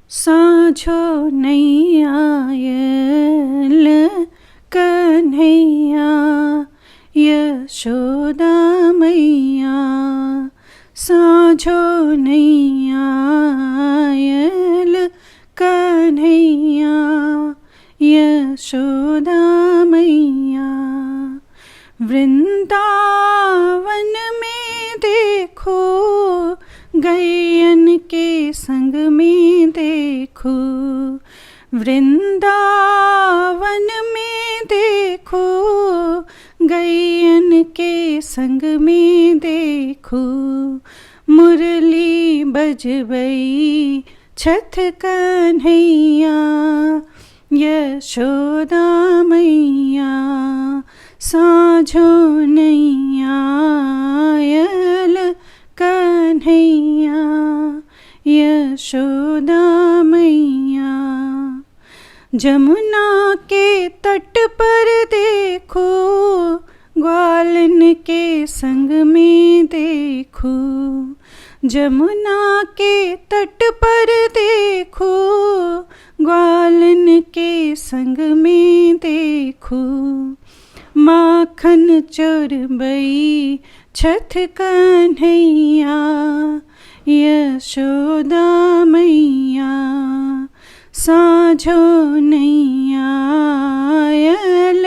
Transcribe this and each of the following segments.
साँझो नहीं आयल कन्हैया यशोदा मैया। साँझो नहीं आयल कन्हैया यशोदा मैया। वृंदावन में देखो गैयन के संग में देखो। वृंदावन में देखो गैयन के संग में देखो। मुरली बजबई छठ कन्हैया यशोदा मैया। साँझो नहीं आयल कन्हैया यशोदा मैया। जमुना के तट पर देखो ग्वालन के संग में देखो। जमुना के तट पर देखो ग्वालन के संग में देखो। माखन चोरबई छठ कन्हैया यशोदा मैया। साँझो नहीं आयल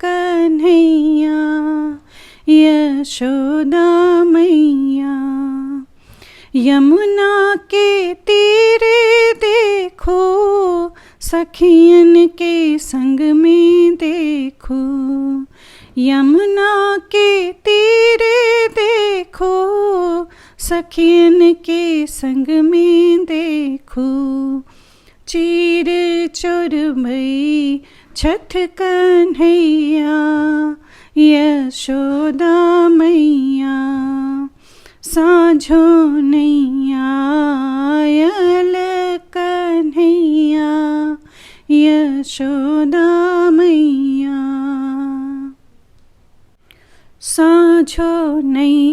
कन्हैया यशोदा मैया। यमुना के तीरे देखो सखियन के संग में देखो। यमुना के तीरे देखो सखियन के संग में देखो। चीर चोरबई छठ कन्हैया यशोदा मैया। साँझो नहीं आयल कन्हैया यशोदा मैया। साँझो नहीं